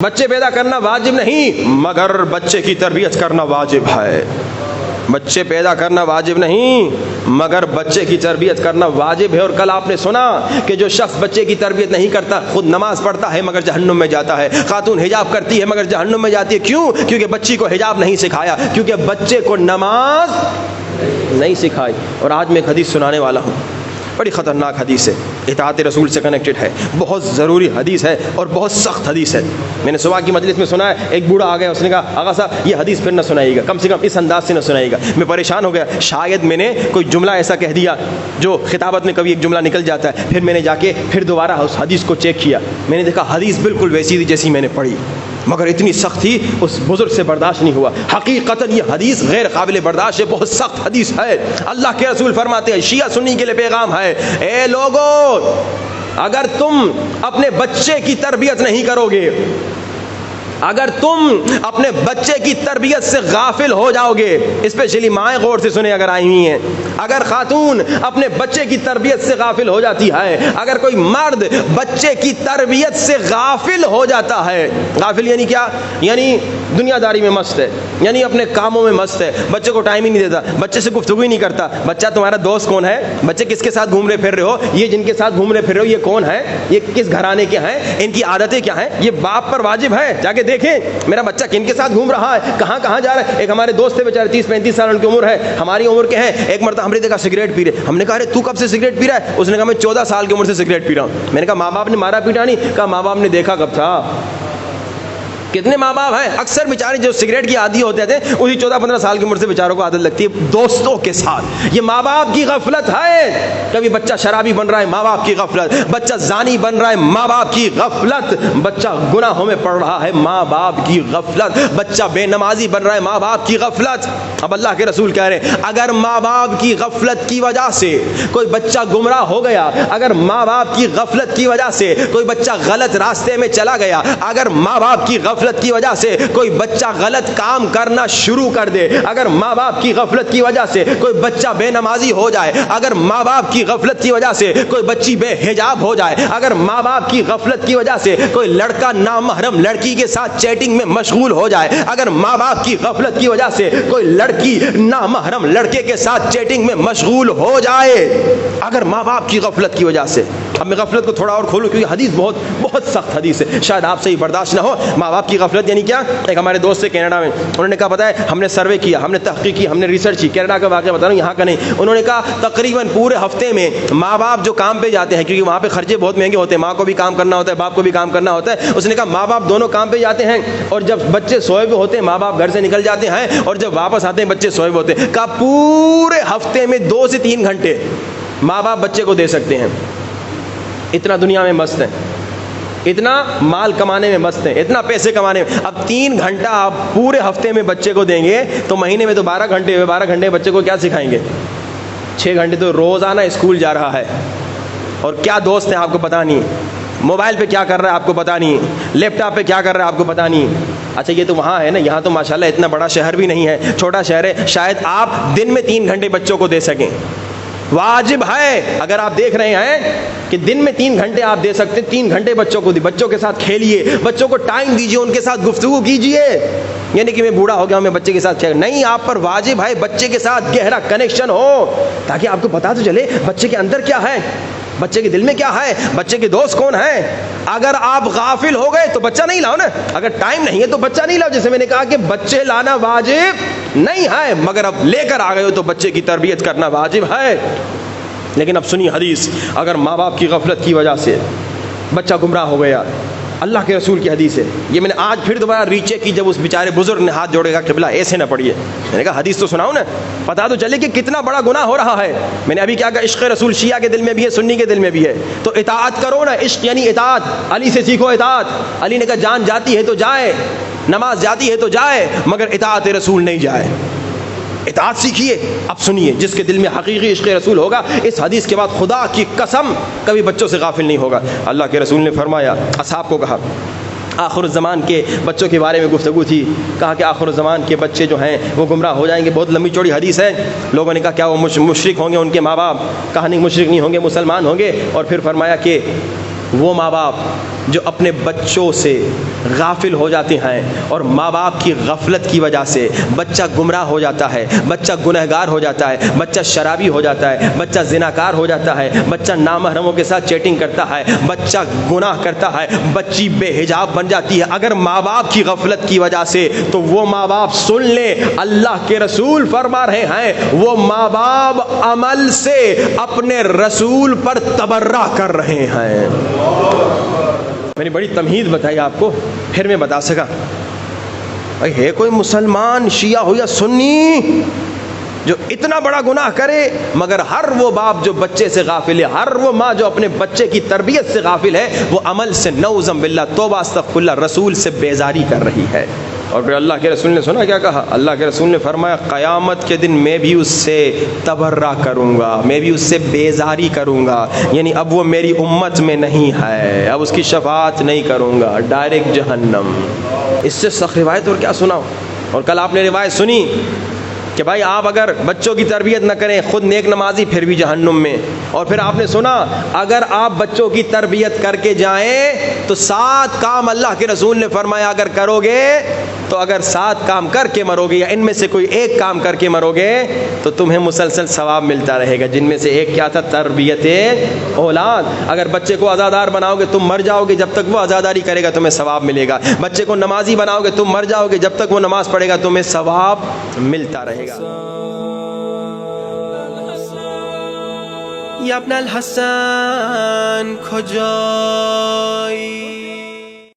بچے پیدا کرنا واجب نہیں مگر بچے کی تربیت کرنا واجب ہے. بچے پیدا کرنا واجب نہیں مگر بچے کی تربیت کرنا واجب ہے. اور کل آپ نے سنا کہ جو شخص بچے کی تربیت نہیں کرتا خود نماز پڑھتا ہے مگر جہنم میں جاتا ہے. خاتون حجاب کرتی ہے مگر جہنم میں جاتی ہے. کیوں؟ کیونکہ بچی کو حجاب نہیں سکھایا, کیونکہ بچے کو نماز نہیں سکھائی. اور آج میں ایک حدیث سنانے والا ہوں, بڑی خطرناک حدیث ہے, اطاعت رسول سے کنیکٹڈ ہے, بہت ضروری حدیث ہے اور بہت سخت حدیث ہے. میں نے صبح کی مجلس میں سنا ہے, ایک بوڑھا آ گیا, اس نے کہا آغا صاحب یہ حدیث پھر نہ سنائیے گا, کم سے کم اس انداز سے نہ سنائیے گا. میں پریشان ہو گیا, شاید میں نے کوئی جملہ ایسا کہہ دیا جو خطابت میں کبھی ایک جملہ نکل جاتا ہے. پھر میں نے جا کے پھر دوبارہ اس حدیث کو چیک کیا, میں نے دیکھا حدیث بالکل ویسی تھی جیسی میں نے پڑھی, مگر اتنی سخت تھی اس بزرگ سے برداشت نہیں ہوا. حقیقتاً یہ حدیث غیر قابل برداشت ہے, بہت سخت حدیث ہے. اللہ کے رسول فرماتے ہیں, شیعہ سنی کے لیے پیغام ہے, اے لوگو اگر تم اپنے بچے کی تربیت نہیں کرو گے, اگر تم اپنے بچے کی تربیت سے غافل ہو جاؤ گے, اسپیشلی مائیں غور سے سنیں اگر آئی ہوئی ہیں, اگر خاتون اپنے بچے کی تربیت سے غافل ہو جاتی ہے, اگر کوئی مرد بچے کی تربیت سے غافل ہو جاتا ہے, غافل یعنی کیا؟ یعنی دنیا داری میں مست ہے, یعنی اپنے کاموں میں مست ہے, بچے کو ٹائم ہی نہیں دیتا, بچے سے گفتگو ہی نہیں کرتا. بچہ تمہارا دوست کون ہے, بچے کس کے ساتھ گھوم رہے پھر رہے ہو, یہ جن کے ساتھ گھوم رہے پھر رہے ہو یہ کون ہے, یہ کس گھرانے کے ہیں, ان کی عادتیں کیا ہیں, یہ باپ پر واجب ہے جا کے دیکھیں میرا بچہ کن کے ساتھ گھوم رہا ہے, کہاں کہاں جا رہا ہے. ایک ہمارے دوست تھے بیچارے 30-35 سال ان کی عمر ہے, ہماری عمر کے ہیں. ایک مرتبہ ہم نے دیکھا سگریٹ پی رہے, ہم نے کہا ارے تو کب سے سگریٹ پی رہا ہے؟ اس نے کہا میں 14 سال کی عمر سے سگریٹ پی رہا ہوں. میں نے کہا ماں باپ نے مارا پیٹا نہیں؟ کہا ماں باپ نے دیکھا کب تھا. کتنے ماں باپ ہیں اکثر بیچارے جو سگریٹ کی عادی ہوتے تھے اسی 14-15 سال کی عمر سے بیچاروں کو عادت لگتی ہے دوستوں کے ساتھ. یہ ماں باپ کی غفلت ہے. کبھی بچہ شرابی بن رہا ہے, ماں باپ کی غفلت. بچہ زانی بن رہا ہے, ماں باپ کی غفلت. بچہ گناہوں میں پڑ رہا ہے, ماں باپ کی غفلت. بچہ بے نمازی بن رہا ہے, ماں باپ کی غفلت. اب اللہ کے رسول کہہ رہے ہیں اگر ماں باپ کی غفلت کی وجہ سے کوئی بچہ گمراہ ہو گیا, اگر ماں باپ کی غفلت کی وجہ سے کوئی بچہ غلط راستے میں چلا گیا, اگر ماں باپ کی غفلت کی وجہ سے کوئی بچہ غلط کام کرنا شروع کر دے, اگر ماں باپ کی غفلت کی وجہ سے کوئی بچہ بے نمازی ہو جائے, اگر ماں باپ کی غفلت کی وجہ سے کوئی بچی بے حجاب ہو جائے, اگر ماں باپ کی غفلت کی وجہ سے کوئی لڑکا نامحرم لڑکی کے ساتھ چیٹنگ میں مشغول ہو جائے, اگر ماں باپ کی غفلت کی وجہ سے کوئی لڑکی نامحرم لڑکے کے ساتھ چیٹنگ میں مشغول ہو جائے, اگر ماں باپ کی غفلت کی وجہ سے. اب میں غفلت کو تھوڑا اور کھولوں کیونکہ حدیث بہت بہت سخت حدیث ہے, شاید آپ سے ہی برداشت نہ ہو. ماں باپ کی غفلت یعنی کیا؟ ایک ہمارے دوست تھے کینیڈا میں, انہوں نے کہا پتہ ہے ہم نے سروے کیا, ہم نے تحقیق کی, ہم نے ریسرچ کی, کینیڈا کا واقعہ بتا رہا ہوں یہاں کا نہیں. انہوں نے کہا تقریباً پورے ہفتے میں ماں باپ جو کام پہ جاتے ہیں, کیونکہ وہاں پہ خرچے بہت مہنگے ہوتے ہیں, ماں کو بھی کام کرنا ہوتا ہے, باپ کو بھی کام کرنا ہوتا ہے. اس نے کہا ماں باپ دونوں کام پہ جاتے ہیں, اور جب بچے سوئے ہوئے ہوتے ہیں ماں باپ گھر سے نکل جاتے ہیں, اور جب واپس آتے ہیں بچے سوئے ہوئے ہوتے ہیں. کہا پورے ہفتے میں 2 سے 3 گھنٹے ماں باپ بچے کو دے سکتے ہیں. اتنا دنیا میں مست ہیں, اتنا مال کمانے میں مست ہیں, اتنا پیسے کمانے میں. اب 3 گھنٹہ آپ پورے ہفتے میں بچے کو دیں گے تو مہینے میں تو 12 گھنٹے ہوئے. 12 گھنٹے بچے کو کیا سکھائیں گے؟ 6 گھنٹے تو روزانہ اسکول جا رہا ہے, اور کیا دوست ہیں آپ کو پتہ نہیں, موبائل پہ کیا کر رہا ہے آپ کو پتہ نہیں, لیپ ٹاپ پہ کیا کر رہا ہے آپ کو پتہ نہیں. اچھا یہ تو وہاں ہے نا, یہاں تو ماشاءاللہ اتنا بڑا شہر بھی نہیں ہے, چھوٹا شہر ہے, شاید آپ دن میں 3 گھنٹے بچوں کو دے سکیں. واجب ہے اگر آپ دیکھ رہے ہیں کہ دن میں 3 گھنٹے آپ دے سکتے, 3 گھنٹے بچوں کو دی, بچوں کے ساتھ کھیلیے, بچوں کو ٹائم دیجیے, ان کے ساتھ گفتگو کیجیے. یعنی کہ میں بوڑھا ہو گیا ہوں میں بچے کے ساتھ کھیل نہیں, آپ پر واجب ہے بچے کے ساتھ گہرا کنیکشن ہو, تاکہ آپ کو پتا تو چلے بچے کے اندر کیا ہے, بچے کے دل میں کیا ہے, بچے کے دوست کون ہیں. اگر آپ غافل ہو گئے تو بچہ نہیں لاؤ نا, اگر ٹائم نہیں ہے تو بچہ نہیں لاؤ. جیسے میں نے کہا کہ بچے لانا واجب نہیں ہے, مگر اب لے کر آ گئے ہو تو بچے کی تربیت کرنا واجب ہے. لیکن اب سنی حدیث, اگر ماں باپ کی غفلت کی وجہ سے بچہ گمراہ ہو گیا, اللہ کے رسول کی حدیث ہے, یہ میں نے آج پھر دوبارہ ریچیک کی, جب اس بیچارے بزرگ نے ہاتھ جوڑے گا قبلہ ایسے نہ پڑھیے, میں نے کہا حدیث تو سناؤ نا, پتا تو چلے کہ کتنا بڑا گناہ ہو رہا ہے. میں نے ابھی کیا کہا, عشق رسول شیعہ کے دل میں بھی ہے, سنی کے دل میں بھی ہے, تو اطاعت کرو نا. عشق یعنی اطاعت, علی سے سیکھو اطاعت. علی نے کہا جان جاتی ہے تو جائے, نماز جاتی ہے تو جائے, مگر اطاعت رسول نہیں جائے. اطاعت سیکھیے. اب سنیے, جس کے دل میں حقیقی عشق رسول ہوگا اس حدیث کے بعد خدا کی قسم کبھی بچوں سے غافل نہیں ہوگا. اللہ کے رسول نے فرمایا, اصحاب کو کہا, آخر الزمان کے بچوں کے بارے میں گفتگو تھی, کہا کہ آخر الزمان کے بچے جو ہیں وہ گمراہ ہو جائیں گے. بہت لمبی چوڑی حدیث ہے. لوگوں نے کہا کیا وہ مشرک ہوں گے ان کے ماں باپ؟ کہا نہیں, مشرک نہیں ہوں گے, مسلمان ہوں گے. اور پھر فرمایا کہ وہ ماں باپ جو اپنے بچوں سے غافل ہو جاتے ہیں اور ماں باپ کی غفلت کی وجہ سے بچہ گمراہ ہو جاتا ہے، بچہ گنہگار ہو جاتا ہے، بچہ شرابی ہو جاتا ہے، بچہ زناکار ہو جاتا ہے، بچہ نامحرموں کے ساتھ چیٹنگ کرتا ہے، بچہ گناہ کرتا ہے، بچی بے حجاب بن جاتی ہے اگر ماں باپ کی غفلت کی وجہ سے، تو وہ ماں باپ سن لیں، اللہ کے رسول فرما رہے ہیں وہ ماں باپ عمل سے اپنے رسول پر تبرہ کر رہے ہیں۔ میں نے بڑی تمہید بتائی آپ کو، پھر میں بتا سکا بھائی ہے کوئی مسلمان شیعہ ہو یا سنی جو اتنا بڑا گناہ کرے، مگر ہر وہ باپ جو بچے سے غافل ہے، ہر وہ ماں جو اپنے بچے کی تربیت سے غافل ہے، وہ عمل سے نعوذ باللہ توبہ استغفر اللہ رسول سے بیزاری کر رہی ہے۔ اور پھر اللہ کے رسول نے سنا کیا کہا؟ اللہ کے رسول نے فرمایا قیامت کے دن میں بھی اس سے تبرہ کروں گا، میں بھی اس سے بیزاری کروں گا، یعنی اب وہ میری امت میں نہیں ہے، اب اس کی شفاعت نہیں کروں گا، ڈائریکٹ جہنم۔ اس سے سخت روایت اور کیا سناؤ؟ اور کل آپ نے روایت سنی کہ بھائی آپ اگر بچوں کی تربیت نہ کریں، خود نیک نمازی پھر بھی جہنم میں۔ اور پھر آپ نے سنا اگر آپ بچوں کی تربیت کر کے جائیں تو 7 کام اللہ کے رسول نے فرمایا اگر کرو گے تو اگر 7 کام کر کے مرو گے یا ان میں سے کوئی ایک کام کر کے مرو گے تو تمہیں مسلسل ثواب ملتا رہے گا، جن میں سے ایک کیا تھا؟ تربیت اولاد۔ اگر بچے کو عزادار بناؤ گے تم مر جاؤ گے، جب تک وہ عزاداری کرے گا تمہیں ثواب ملے گا۔ بچے کو نمازی بناؤ گے تم مر جاؤ گے، جب تک وہ نماز پڑھے گا تمہیں ثواب ملتا رہے گا۔ یا ابن الحسن کجایی؟